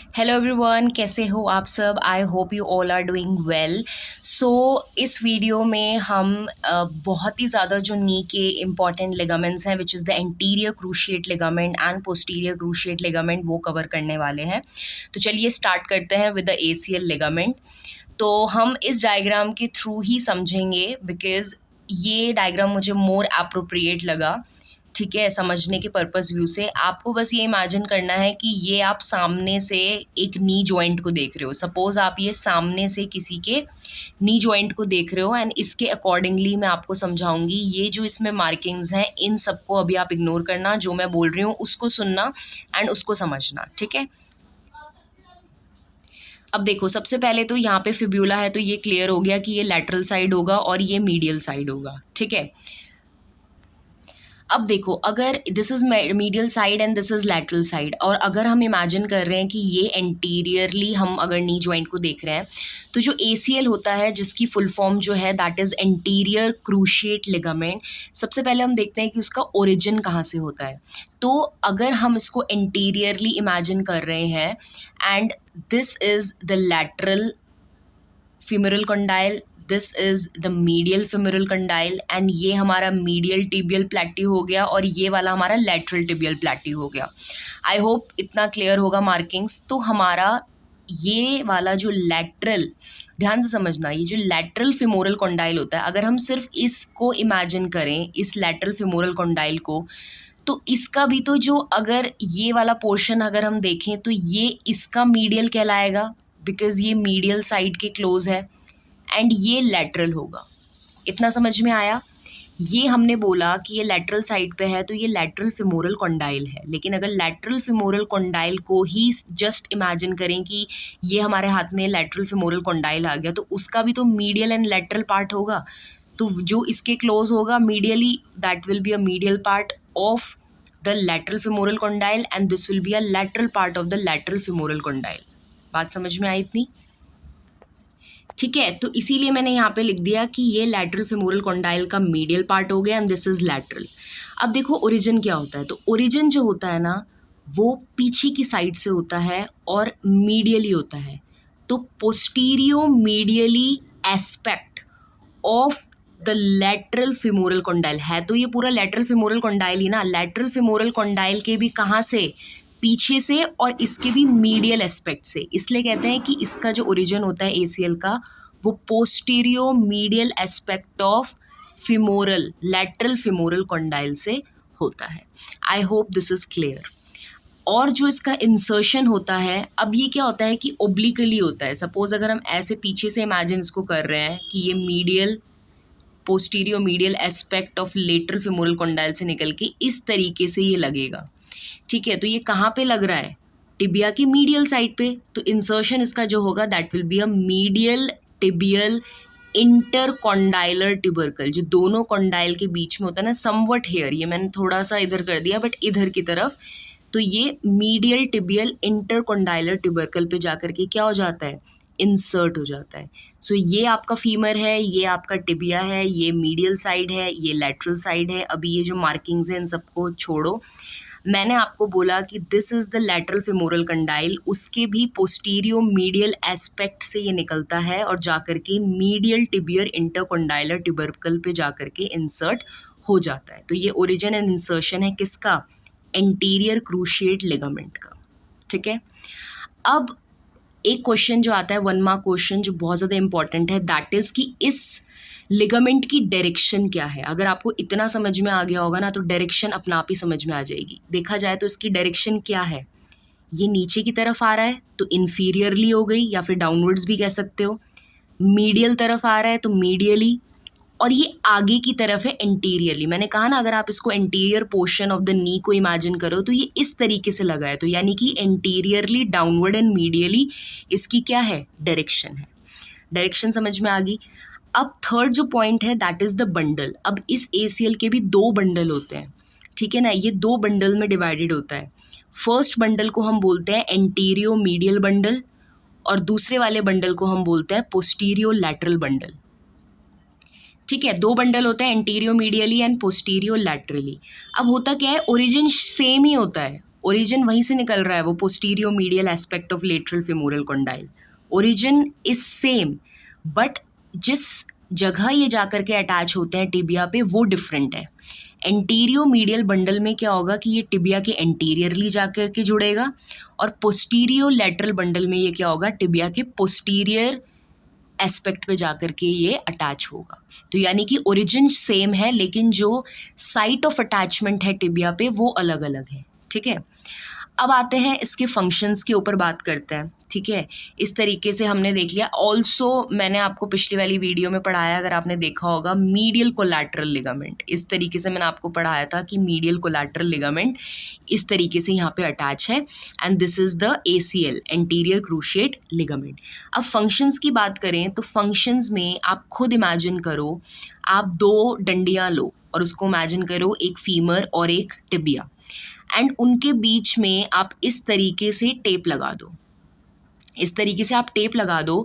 Hello everyone, कैसे हो आप सब। I hope you all are doing well. So इस वीडियो में हम बहुत ही ज़्यादा जो नी के इम्पॉर्टेंट लिगामेंट्स हैं which is the anterior cruciate ligament and posterior cruciate ligament वो कवर करने वाले हैं। तो चलिए स्टार्ट करते हैं विद द एसीएल लिगामेंट। तो हम इस डायग्राम के थ्रू ही समझेंगे बिकॉज़ ये डायग्राम मुझे मोर एप्रोप्रिएट लगा, ठीक है, समझने के पर्पस व्यू से। आपको बस ये इमेजिन करना है कि ये आप सामने से एक नी जॉइंट को देख रहे हो। सपोज आप ये सामने से किसी के नी जॉइंट को देख रहे हो एंड इसके अकॉर्डिंगली मैं आपको समझाऊंगी। ये जो इसमें मार्किंग्स हैं इन सबको अभी आप इग्नोर करना, जो मैं बोल रही हूँ उसको सुनना एंड उसको समझना, ठीक है। अब देखो, सबसे पहले तो यहाँ पे फिब्यूला है तो ये क्लियर हो गया कि ये लैटरल साइड होगा और ये मीडियल साइड होगा, ठीक है। अब देखो, अगर this is medial side and this is lateral side, और अगर हम इमेजिन कर रहे हैं कि ये एंटीरियरली हम अगर नी जॉइंट को देख रहे हैं, तो जो ACL होता है जिसकी फुल फॉर्म जो है that is anterior cruciate ligament. सबसे पहले हम देखते हैं कि उसका ओरिजिन कहाँ से होता है। तो अगर हम इसको एंटीरियरली इमेजिन कर रहे हैं and this is the lateral femoral condyle, this is the medial femoral condyle and ये हमारा मीडियल टिबियल प्लेटी हो गया और ये वाला हमारा लैटरल टिबियल प्लेटी हो गया। आई होप इतना क्लियर होगा मार्किंग्स। तो हमारा ये वाला जो लैटरल, ध्यान से समझना, ये जो लैटरल femoral condyle होता है, अगर हम सिर्फ इसको इमेजिन करें, इस लैटरल femoral condyle को, तो इसका भी तो जो अगर ये वाला पोर्शन अगर हम देखें तो ये इसका मीडियल कहलाएगा बिकॉज ये मीडियल साइड के क्लोज है एंड ये लैटरल होगा। इतना समझ में आया। ये हमने बोला कि ये लैटरल साइड पे है तो ये लैटरल femoral condyle है। लेकिन अगर लैटरल femoral condyle को ही जस्ट इमेजिन करें कि ये हमारे हाथ में लैटरल femoral condyle आ गया, तो उसका भी तो मीडियल एंड लैटरल पार्ट होगा। तो जो इसके क्लोज होगा medially, that will be a medial part of the lateral femoral condyle and this will be a lateral part of the lateral femoral condyle। बात समझ में आई इतनी, ठीक है। तो इसीलिए मैंने यहाँ पे लिख दिया कि ये लैटरल femoral condyle का मीडियल पार्ट हो गया एंड दिस इज लैटरल। अब देखो ओरिजिन क्या होता है। तो ओरिजिन जो होता है ना वो पीछे की साइड से होता है और मीडियली होता है। तो posterior medially aspect of the lateral femoral condyle है। तो ये पूरा लैटरल femoral condyle ही ना, लैटरल femoral condyle के भी कहाँ से, पीछे से, और इसके भी मीडियल एस्पेक्ट से। इसलिए कहते हैं कि इसका जो ओरिजिन होता है ACL का वो posterior medial aspect of femoral, lateral femoral condyle से होता है। I hope this is clear. और जो इसका इंसर्शन होता है, अब ये क्या होता है कि ओब्लिकली होता है। सपोज अगर हम ऐसे पीछे से इमेजिन इसको कर रहे हैं कि ये medial, posterior medial aspect of lateral femoral condyle से निकल के इस तरीके से ये लगेगा, ठीक है। तो ये कहाँ पे लग रहा है, टिबिया की मीडियल साइड पे। तो इंसर्शन इसका जो होगा that will be a medial tibial intercondylar tubercle, जो दोनों कॉन्डाइल के बीच में होता है ना, समवट हेयर, ये मैंने थोड़ा सा इधर कर दिया बट इधर की तरफ। तो ये मीडियल टिबियल इंटरकॉन्डाइलर ट्यूबरकल पे जाकर के क्या हो जाता है, इंसर्ट हो जाता है। सो ये आपका फीमर है, ये आपका टिबिया है, ये मीडियल साइड है, ये लैटरल साइड है। अभी ये जो मार्किंग्स हैं इन सबको छोड़ो। मैंने आपको बोला कि this is the lateral femoral condyle, उसके भी पोस्टीरियो मीडियल एस्पेक्ट से ये निकलता है और जाकर के मीडियल टिबियर इंटरकॉन्डाइलर ट्यूबरकल पे जाकर के इंसर्ट हो जाता है। तो ये ओरिजिन एंड इंसर्शन है किसका, एंटीरियर क्रूशिएट लिगामेंट का, ठीक है। अब एक क्वेश्चन जो आता है, 1 मार्क क्वेश्चन, जो बहुत ज़्यादा इंपॉर्टेंट है, दैट इज़ कि इस लिगामेंट की डायरेक्शन क्या है। अगर आपको इतना समझ में आ गया होगा ना तो डायरेक्शन अपना आप ही समझ में आ जाएगी। देखा जाए तो इसकी डायरेक्शन क्या है, ये नीचे की तरफ आ रहा है तो इन्फीरियरली हो गई, या फिर डाउनवर्ड्स भी कह सकते हो। मीडियल तरफ आ रहा है तो मीडियली, और ये आगे की तरफ है एंटीरियरली। मैंने कहा ना अगर आप इसको एंटीरियर पोर्शन ऑफ द नी को इमेजिन करो तो ये इस तरीके से लगा है। तो यानी कि एंटीरियरली, डाउनवर्ड एंड मीडियली इसकी क्या है, डायरेक्शन है। डायरेक्शन समझ में आ गई। अब थर्ड जो पॉइंट है दैट इज़ द बंडल। अब इस ACL के भी 2 बंडल होते हैं, ठीक है ना। ये 2 बंडल में डिवाइडेड होता है। फर्स्ट बंडल को हम बोलते हैं एंटीरियो मीडियल बंडल और दूसरे वाले बंडल को हम बोलते हैं पोस्टीरियो लैटरल बंडल, ठीक है। 2 बंडल होते हैं, एंटीरियो मीडियली एंड पोस्टीरियो लैटरली। अब होता क्या है, ओरिजिन सेम ही होता है, ओरिजिन वहीं से निकल रहा है, वो posterior medial aspect of lateral femoral condyle. Origin is same, but जिस जगह ये जाकर के अटैच होते हैं टिबिया पे वो डिफरेंट है। एंटीरियो मीडियल बंडल में क्या होगा कि ये टिबिया के एंटीरियरली जाकर के जुड़ेगा, और पोस्टीरियो लेटरल बंडल में ये क्या होगा, टिबिया के पोस्टीरियर एस्पेक्ट पे जाकर के ये अटैच होगा। तो यानी कि ओरिजिन सेम है, लेकिन जो साइट ऑफ अटैचमेंट है टिबिया पे वो अलग अलग है। ठीक है, अब आते हैं इसके फंक्शंस के ऊपर बात करते हैं। ठीक है, इस तरीके से हमने देख लिया। ऑल्सो मैंने आपको पिछली वाली वीडियो में पढ़ाया, अगर आपने देखा होगा, मीडियल कोलैटरल लिगामेंट। इस तरीके से मैंने आपको पढ़ाया था कि मीडियल कोलैटरल लिगामेंट इस तरीके से यहाँ पे अटैच है, and this is the ACL, anterior cruciate ligament. अब फंक्शंस की बात करें तो फंक्शंस में आप खुद इमेजिन करो, आप 2 डंडियाँ लो और उसको इमेजिन करो एक फीमर और एक टिबिया, एंड उनके बीच में आप इस तरीके से टेप लगा दो। इस तरीके से आप टेप लगा दो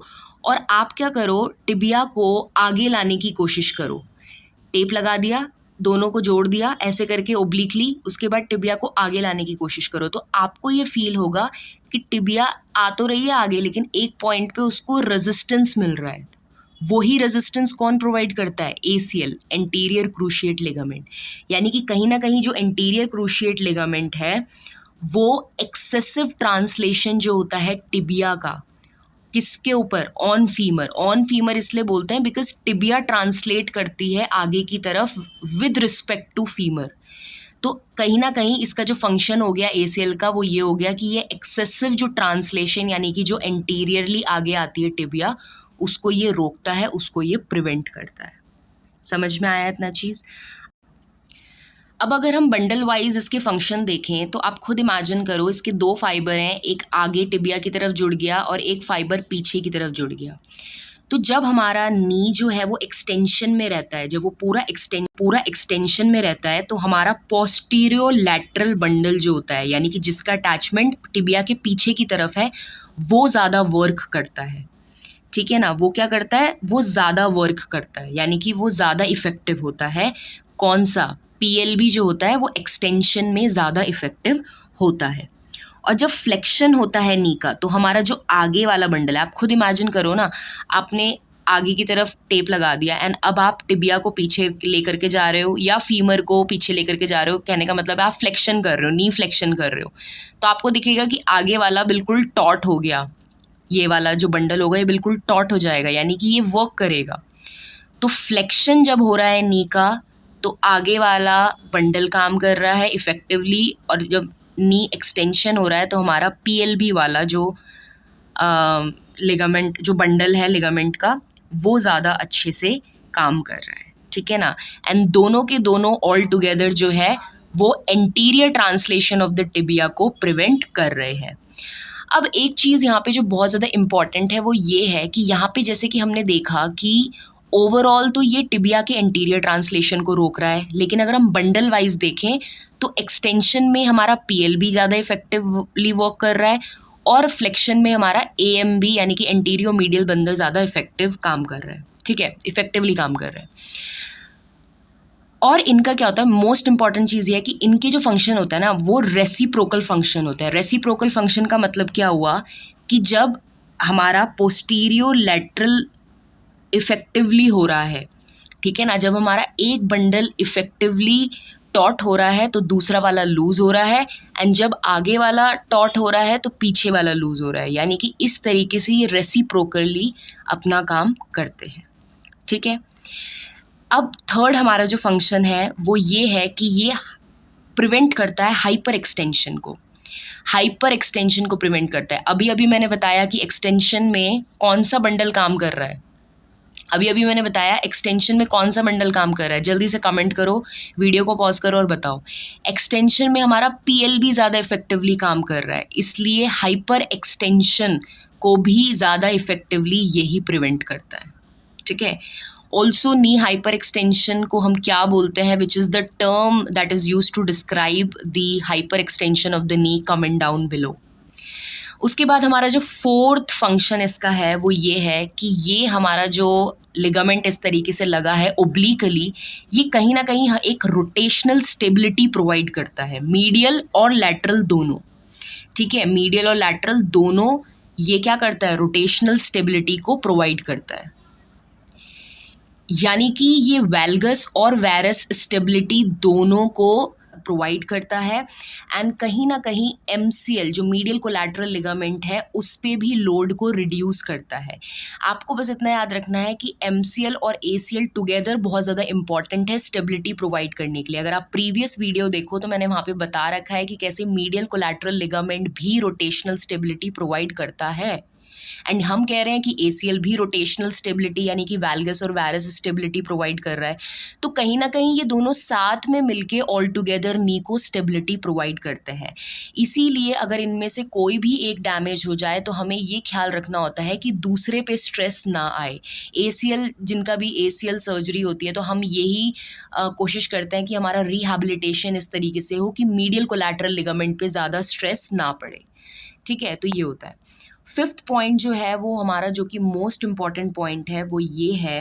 और आप क्या करो, टिबिया को आगे लाने की कोशिश करो। टेप लगा दिया, दोनों को जोड़ दिया ऐसे करके ओब्लिकली, उसके बाद टिबिया को आगे लाने की कोशिश करो। तो आपको ये फील होगा कि टिबिया आ तो रही है आगे, लेकिन एक पॉइंट पे उसको रेजिस्टेंस मिल रहा है। वही रेजिस्टेंस कौन प्रोवाइड करता है, ACL, एंटीरियर क्रूशिएट लिगामेंट। यानी कि कहीं ना कहीं जो एंटीरियर क्रूशिएट लिगामेंट है वो एक्सेसिव ट्रांसलेशन जो होता है टिबिया का, किसके ऊपर, ऑन फीमर। ऑन फीमर इसलिए बोलते हैं बिकॉज टिबिया ट्रांसलेट करती है आगे की तरफ विद रिस्पेक्ट टू फीमर। तो कहीं ना कहीं इसका जो फंक्शन हो गया ACL का वो ये हो गया कि ये एक्सेसिव जो ट्रांसलेशन, यानी कि जो एंटीरियरली आगे आती है टिबिया, उसको ये रोकता है, उसको ये प्रिवेंट करता है। समझ में आया इतना चीज़? अब अगर हम बंडल वाइज इसके फंक्शन देखें तो आप खुद इमेजिन करो, इसके 2 फाइबर हैं, एक आगे टिबिया की तरफ जुड़ गया और एक फाइबर पीछे की तरफ जुड़ गया। तो जब हमारा नी जो है वो एक्सटेंशन में रहता है, जब वो पूरा एक्सटेंशन में रहता है, तो हमारा पोस्टीरियो लैटरल बंडल जो होता है, यानी कि जिसका अटैचमेंट टिबिया के पीछे की तरफ है, वो ज़्यादा वर्क करता है। ठीक है ना, वो क्या करता है, वो ज़्यादा वर्क करता है, यानी कि वो ज़्यादा इफ़ेक्टिव होता है। कौन सा, PLB जो होता है वो एक्सटेंशन में ज़्यादा इफ़ेक्टिव होता है। और जब फ्लेक्शन होता है नी का, तो हमारा जो आगे वाला बंडल है, आप खुद इमेजिन करो ना, आपने आगे की तरफ टेप लगा दिया एंड अब आप टिबिया को पीछे लेकर के जा रहे हो या फीमर को पीछे लेकर के जा रहे हो। कहने का मतलब है आप फ्लेक्शन कर रहे हो, नी फ्लेक्शन कर रहे हो, तो आपको दिखेगा कि आगे वाला बिल्कुल टॉट हो गया, ये वाला जो बंडल होगा ये बिल्कुल टॉट हो जाएगा, यानी कि ये वर्क करेगा। तो फ्लेक्शन जब हो रहा है नी का, तो आगे वाला बंडल काम कर रहा है इफ़ेक्टिवली, और जब नी एक्सटेंशन हो रहा है तो हमारा PLB वाला जो लिगामेंट, जो बंडल है लिगामेंट का, वो ज़्यादा अच्छे से काम कर रहा है। ठीक है ना, एंड दोनों के दोनों ऑल टुगेदर जो है वो anterior translation of the tibia को प्रिवेंट कर रहे हैं। अब एक चीज़ यहाँ पे जो बहुत ज़्यादा इम्पॉर्टेंट है वो ये है कि यहाँ पे जैसे कि हमने देखा कि ओवरऑल तो ये टिबिया के एंटीरियर ट्रांसलेशन को रोक रहा है, लेकिन अगर हम बंडल वाइज देखें तो एक्सटेंशन में हमारा PLB ज़्यादा इफेक्टिवली वर्क कर रहा है, और फ्लेक्शन में हमारा AMB यानी कि एंटीरियो मीडियल बंडल ज़्यादा इफेक्टिव काम कर रहा है। ठीक है, इफेक्टिवली काम कर रहा है। और इनका क्या होता है, मोस्ट इंपॉर्टेंट चीज़ ये है कि इनके जो फंक्शन होता है ना वो रेसिप्रोकल फंक्शन होता है। रेसिप्रोकल फंक्शन का मतलब क्या हुआ कि जब हमारा पोस्टीरियो लैटरल इफेक्टिवली हो रहा है, ठीक है ना, जब हमारा एक बंडल इफेक्टिवली टॉट हो रहा है तो दूसरा वाला लूज़ हो रहा है, एंड जब आगे वाला टॉट हो रहा है तो पीछे वाला लूज़ हो रहा है, यानी कि इस तरीके से ये रेसिप्रोकली अपना काम करते हैं। ठीक है, अब थर्ड हमारा जो फंक्शन है वो ये है कि ये प्रिवेंट करता है हाइपर एक्सटेंशन को। हाइपर एक्सटेंशन को प्रिवेंट करता है। अभी अभी मैंने बताया कि एक्सटेंशन में कौन सा बंडल काम कर रहा है, अभी अभी मैंने बताया एक्सटेंशन में कौन सा बंडल काम कर रहा है। जल्दी से कमेंट करो, वीडियो को पॉज करो और बताओ। एक्सटेंशन में हमारा PLB ज़्यादा इफेक्टिवली काम कर रहा है, इसलिए हाइपर एक्सटेंशन को भी ज़्यादा इफेक्टिवली यही प्रिवेंट करता है। ठीक है, ऑल्सो नी हाइपर एक्सटेंशन को हम क्या बोलते हैं, which is the term that is use to describe the hyper extension of the knee coming down below. उसके बाद हमारा जो फोर्थ फंक्शन इसका है वो ये है कि ये हमारा जो लिगामेंट इस तरीके से लगा है ओब्लिकली, ये कहीं ना कहीं एक रोटेशनल स्टेबिलिटी प्रोवाइड करता है, मीडियल और लैटरल दोनों। ठीक है, मीडियल और लैटरल दोनों ये क्या करता है, रोटेशनल स्टेबिलिटी को प्रोवाइड करता है। यानी कि ये वैल्गस और वैरस स्टेबिलिटी दोनों को प्रोवाइड करता है। एंड कहीं ना कहीं MCL जो मीडियल कोलैटरल लिगामेंट है उस पे भी लोड को रिड्यूस करता है। आपको बस इतना याद रखना है कि MCL और ACL टुगेदर बहुत ज़्यादा इंपॉर्टेंट है स्टेबिलिटी प्रोवाइड करने के लिए। अगर आप प्रीवियस वीडियो देखो तो मैंने वहाँ पे बता रखा है कि कैसे मीडियल कोलैटरल लिगामेंट भी रोटेशनल स्टेबिलिटी प्रोवाइड करता है। एंड हम कह रहे हैं कि ACL भी रोटेशनल स्टेबिलिटी यानी कि वैल्गस और वैरस स्टेबिलिटी प्रोवाइड कर रहा है। तो कहीं ना कहीं ये दोनों साथ में मिलके ऑल टुगेदर नी को स्टेबिलिटी प्रोवाइड करते हैं। इसीलिए अगर इनमें से कोई भी एक डैमेज हो जाए तो हमें ये ख्याल रखना होता है कि दूसरे पे स्ट्रेस ना आए। ACL जिनका भी ACL सर्जरी होती है तो हम यही कोशिश करते हैं कि हमारा रिहैबिलिटेशन इस तरीके से हो कि मीडियल कोलैटरल लिगामेंट पे ज़्यादा स्ट्रेस ना पड़े। ठीक है, तो ये होता है। फिफ्थ पॉइंट जो है वो हमारा जो कि मोस्ट इम्पॉर्टेंट पॉइंट है वो ये है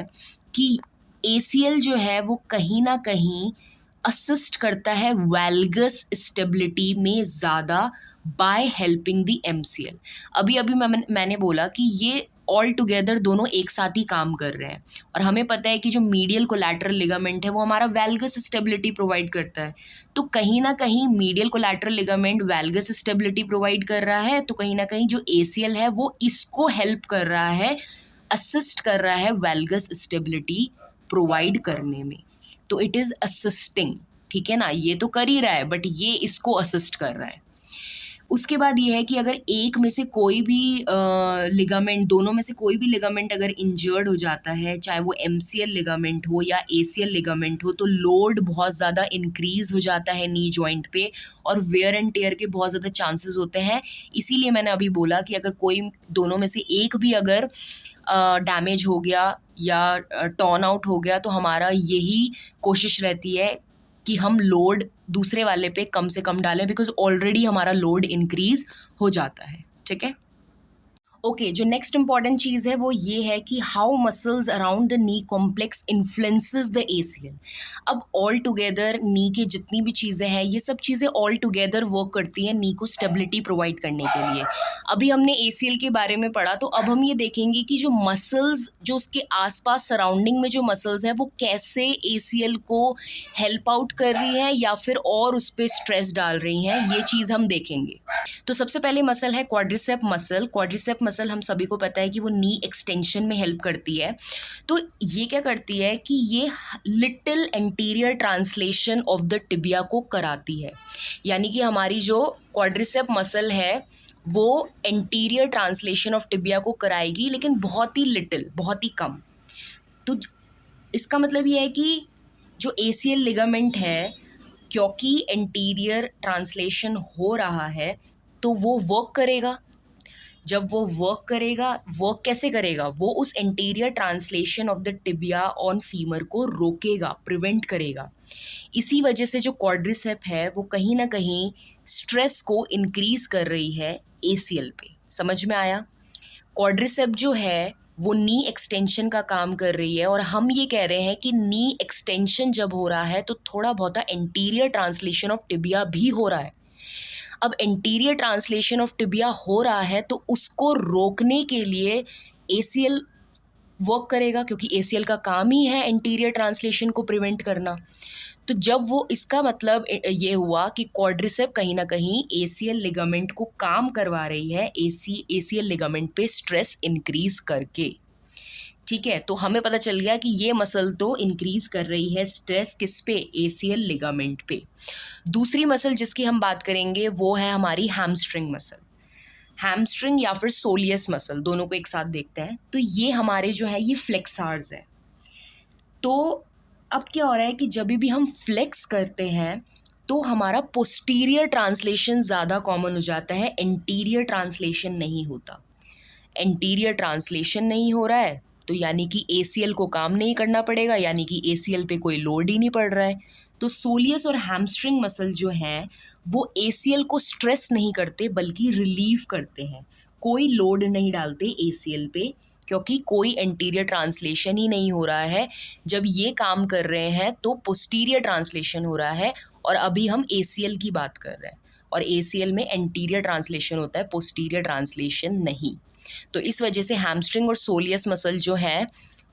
कि ACL जो है वो कहीं ना कहीं असिस्ट करता है वैल्गस स्टेबिलिटी में ज़्यादा बाय हेल्पिंग द MCL। अभी अभी मैंने बोला कि ये ऑल टुगेदर दोनों एक साथ ही काम कर रहे हैं और हमें पता है कि जो मीडियल कोलैटरल लिगामेंट है वो हमारा वैल्गस स्टेबिलिटी प्रोवाइड करता है। तो कहीं ना कहीं medial collateral ligament valgus stability provide कर रहा है, तो कहीं ना कहीं जो ACL है वो इसको हेल्प कर रहा है, असिस्ट कर रहा है वैल्गस स्टेबिलिटी प्रोवाइड करने में। तो इट इज़ असिस्टिंग। ठीक है ना, ये तो कर ही रहा है बट ये इसको असिस्ट कर रहा है। उसके बाद ये है कि अगर एक में से कोई भी लिगामेंट, दोनों में से कोई भी लिगामेंट अगर इंजर्ड हो जाता है, चाहे वो MCL लिगामेंट हो या ACL लिगामेंट हो, तो लोड बहुत ज़्यादा इंक्रीज़ हो जाता है नी जॉइंट पे और वेयर एंड टेयर के बहुत ज़्यादा चांसेस होते हैं। इसीलिए मैंने अभी बोला कि अगर कोई दोनों में से एक भी अगर डैमेज हो गया या टर्न आउट हो गया तो हमारा यही कोशिश रहती है कि हम लोड दूसरे वाले पे कम से कम डालें, बिकॉज ऑलरेडी हमारा लोड इंक्रीज हो जाता है। ठीक है, ओके, जो नेक्स्ट इंपॉर्टेंट चीज़ है वो ये है कि how muscles around the knee complex influences the ACL। अब ऑल टुगेदर नी के जितनी भी चीज़ें हैं ये सब चीज़ें ऑल टुगेदर वर्क करती हैं नी को स्टेबिलिटी प्रोवाइड करने के लिए। अभी हमने ACL के बारे में पढ़ा, तो अब हम ये देखेंगे कि जो मसल्स जो उसके आसपास सराउंडिंग में जो मसल्स हैं वो कैसे ACL को हेल्प आउट कर रही है या फिर और उस पर स्ट्रेस डाल रही हैं, ये चीज़ हम देखेंगे। तो सबसे पहले मसल है क्वाड्रिसेप मसल। क्वाड्रिसेप मसल हम सभी को पता है कि वो नी एक्सटेंशन में हेल्प करती है। तो ये क्या करती है कि ये little anterior translation of the tibia को कराती है। यानी कि हमारी जो क्वाड्रिसेप मसल है वो एंटीरियर ट्रांसलेशन ऑफ टिबिया को कराएगी, लेकिन बहुत ही लिटिल, बहुत ही कम। तो इसका मतलब ये है कि जो ACL लिगामेंट है, क्योंकि एंटीरियर ट्रांसलेशन हो रहा है तो वो वर्क करेगा। जब वो वर्क करेगा, वर्क कैसे करेगा, वो उस anterior translation of the tibia on femur को रोकेगा, प्रिवेंट करेगा। इसी वजह से जो क्वाड्रिसेप है वो कहीं ना कहीं स्ट्रेस को इंक्रीज कर रही है ACL पे। समझ में आया? क्वाड्रिसेप जो है वो नी एक्सटेंशन का काम कर रही है और हम ये कह रहे हैं कि नी एक्सटेंशन जब हो रहा है तो थोड़ा बहुत एंटीरियर ट्रांसलेशन ऑफ टिबिया भी हो रहा है। अब एंटीरियर ट्रांसलेशन ऑफ टिबिया हो रहा है तो उसको रोकने के लिए ACL वर्क करेगा, क्योंकि ACL का काम ही है एंटीरियर ट्रांसलेशन को प्रिवेंट करना। तो जब वो, इसका मतलब ये हुआ कि क्वाड्रिसेप कहीं ना कहीं ACL लिगामेंट को काम करवा रही है, ACL लिगामेंट पे स्ट्रेस इंक्रीज करके। ठीक है, तो हमें पता चल गया कि ये मसल तो इंक्रीज कर रही है स्ट्रेस किस पे, ACL लिगामेंट पे। दूसरी मसल जिसकी हम बात करेंगे वो है हमारी हैमस्ट्रिंग मसल। हैमस्ट्रिंग या फिर सोलियस मसल, दोनों को एक साथ देखते हैं। तो ये हमारे जो है ये फ्लेक्सार्स है। तो अब क्या हो रहा है कि जब भी हम फ्लेक्स करते हैं तो हमारा पोस्टीरियर ट्रांसलेशन ज़्यादा कॉमन हो जाता है, एंटीरियर ट्रांसलेशन नहीं होता। एंटीरियर ट्रांसलेशन नहीं हो रहा है तो यानी कि ACL को काम नहीं करना पड़ेगा, यानी कि ACL पे कोई लोड ही नहीं पड़ रहा है। तो सोलियस और हैमस्ट्रिंग मसल जो हैं वो ACL को स्ट्रेस नहीं करते बल्कि रिलीव करते हैं, कोई लोड नहीं डालते ACL पे, क्योंकि कोई एंटीरियर ट्रांसलेशन ही नहीं हो रहा है। जब ये काम कर रहे हैं तो पोस्टीरियर ट्रांसलेशन हो रहा है, और अभी हम ACL की बात कर रहे हैं, और ACL में एंटीरियर ट्रांसलेशन होता है, पोस्टीरियर ट्रांसलेशन नहीं। तो इस वजह से हैमस्ट्रिंग और सोलियस मसल जो है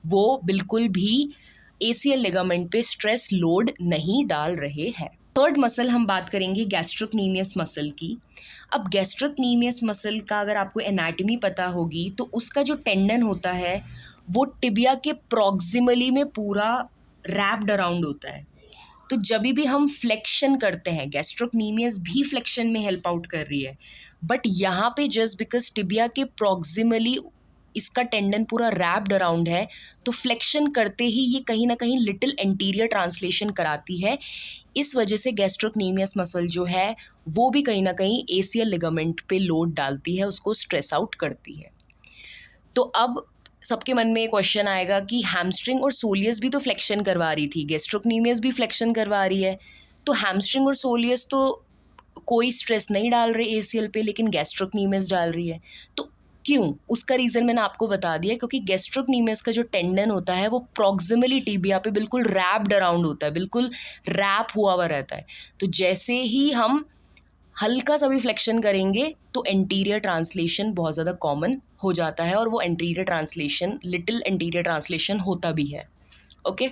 वो बिल्कुल भी ACL लिगामेंट पे स्ट्रेस लोड नहीं डाल रहे हैं। थर्ड मसल हम बात करेंगे गैस्ट्रोक्नीमियस मसल की। अब गैस्ट्रोक्नीमियस मसल का अगर आपको एनाटॉमी पता होगी तो उसका जो टेंडन होता है वो टिबिया के प्रॉक्सिमली में पूरा रैप्ड अराउंड होता है। तो जब भी हम फ्लेक्शन करते हैं, गैस्ट्रोक्नीमियस भी फ्लेक्शन में हेल्प आउट कर रही है, बट यहाँ पे जस्ट बिकॉज टिबिया के प्रॉक्सिमली इसका टेंडन पूरा रैप्ड अराउंड है, तो फ्लेक्शन करते ही ये कहीं ना कहीं लिटिल एंटीरियर ट्रांसलेशन कराती है। इस वजह से गैस्ट्रोक्नीमियस मसल जो है वो भी कहीं ना कहीं ACL लिगामेंट पे लोड डालती है, उसको स्ट्रेस आउट करती है। तो अब सबके मन में क्वेश्चन आएगा कि हैमस्ट्रिंग और सोलियस भी तो फ्लेक्शन करवा रही थी, गैस्ट्रोक्नीमियस भी फ्लेक्शन करवा रही है, तो हैमस्ट्रिंग और सोलियस तो कोई स्ट्रेस नहीं डाल रहे ACL पे, लेकिन गैस्ट्रोक्नीमियस डाल रही है। तो क्यों? उसका रीज़न मैंने आपको बता दिया, क्योंकि गैस्ट्रोक्नीमियस का जो टेंडन होता है वो प्रॉक्सिमली टिबिया पे बिल्कुल रैप्ड अराउंड होता है, बिल्कुल रैप हुआ हुआ रहता है। तो जैसे ही हम हल्का सा भी फ्लेक्शन करेंगे तो एंटीरियर ट्रांसलेशन बहुत ज़्यादा कॉमन हो जाता है, और वो anterior translation little anterior translation होता भी है। ओके,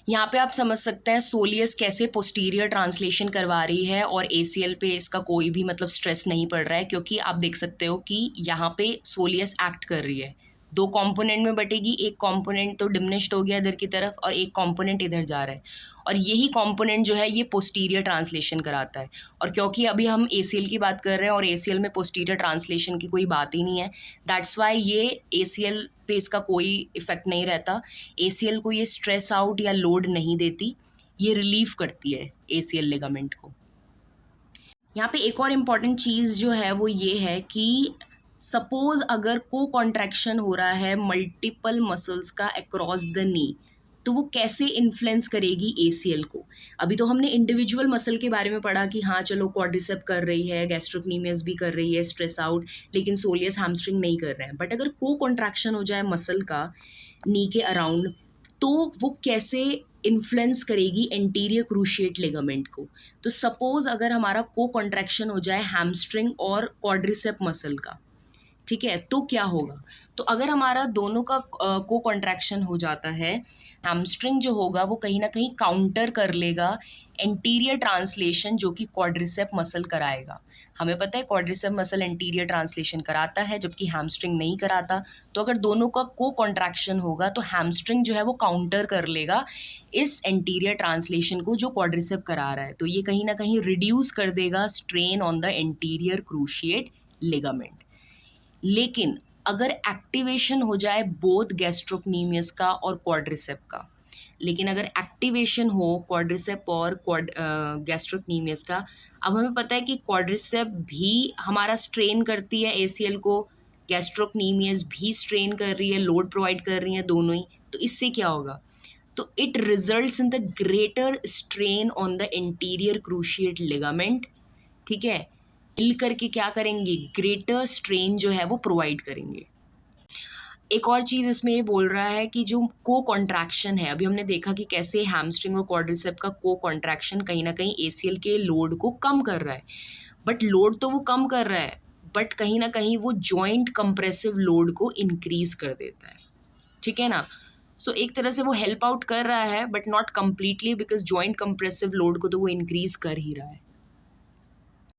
यहाँ पे आप समझ सकते हैं सोलियस कैसे पोस्टीरियर ट्रांसलेशन करवा रही है और ACL पे इसका कोई भी मतलब स्ट्रेस नहीं पड़ रहा है, क्योंकि आप देख सकते हो कि यहाँ पे सोलियस एक्ट कर रही है, दो कंपोनेंट में बटेगी, एक कंपोनेंट तो डिमिनिश्ड हो गया इधर की तरफ और एक कंपोनेंट इधर जा रहा है, और यही कंपोनेंट जो है ये पोस्टीरियर ट्रांसलेशन कराता है। और क्योंकि अभी हम ACL की बात कर रहे हैं और ACL में पोस्टीरियर ट्रांसलेशन की कोई बात ही नहीं है, दैट्स वाई ये ACL पे इसका कोई इफेक्ट नहीं रहता। ACL को ये स्ट्रेस आउट या लोड नहीं देती, ये रिलीव करती है ACL लिगामेंट को। यहाँ पे एक और इम्पॉर्टेंट चीज़ जो है वो ये है कि सपोज अगर को कॉन्ट्रैक्शन हो रहा है मल्टीपल मसल्स का अक्रॉस द नी, तो वो कैसे इन्फ्लुएंस करेगी ACL को। अभी तो हमने इंडिविजुअल मसल के बारे में पढ़ा कि हाँ चलो क्वाड्रिसेप कर रही है, गैस्ट्रोक्नीमियस भी कर रही है स्ट्रेस आउट, लेकिन सोलियस हैमस्ट्रिंग नहीं कर रहे हैं। बट अगर को कॉन्ट्रैक्शन हो जाए मसल का नी के अराउंड, तो वो कैसे इन्फ्लुएंस करेगी एंटीरियर क्रूशिएट लिगामेंट को। तो सपोज अगर हमारा को कॉन्ट्रैक्शन हो जाए हैमस्ट्रिंग और क्वाड्रिसेप मसल का, ठीक है, तो क्या होगा। तो अगर हमारा दोनों का को कॉन्ट्रैक्शन हो जाता है, हैमस्ट्रिंग जो होगा वो कहीं ना कहीं काउंटर कर लेगा एंटीरियर ट्रांसलेशन जो कि क्वाड्रिसेप मसल कराएगा। हमें पता है क्वाड्रिसेप मसल एंटीरियर ट्रांसलेशन कराता है जबकि हैमस्ट्रिंग नहीं कराता। तो अगर दोनों का को कॉन्ट्रैक्शन होगा तो हैमस्ट्रिंग जो है वो काउंटर कर लेगा इस एंटीरियर ट्रांसलेशन को जो क्वाड्रिसेप करा रहा है। तो ये कहीं ना कहीं रिड्यूस कर देगा strain on the anterior cruciate ligament. लेकिन अगर एक्टिवेशन हो जाए बोथ गैस्ट्रोक्नीमियस का और क्वाड्रिसेप का, लेकिन अगर एक्टिवेशन हो क्वाड्रिसेप और गैस्ट्रोक्नीमियस का, अब हमें पता है कि क्वाड्रिसेप भी हमारा स्ट्रेन करती है ACL को, गैस्ट्रोक्नीमियस भी स्ट्रेन कर रही है, लोड प्रोवाइड कर रही है दोनों ही। तो इससे क्या होगा, तो it results in the greater strain on the anterior cruciate ligament. ठीक है, मिल करके क्या करेंगे, ग्रेटर स्ट्रेन जो है वो प्रोवाइड करेंगे। एक और चीज़ इसमें ये बोल रहा है कि जो को कॉन्ट्रैक्शन है, अभी हमने देखा कि कैसे हैमस्ट्रिंग और क्वाड्रिसेप का को कॉन्ट्रैक्शन कहीं ना कहीं ACL के लोड को कम कर रहा है, बट लोड तो वो कम कर रहा है बट कहीं ना कहीं वो जॉइंट कंप्रेसिव लोड को इंक्रीज कर देता है। ठीक है ना, सो एक तरह से वो हेल्प आउट कर रहा है but not completely, because joint compressive load को तो वो इंक्रीज कर ही रहा है।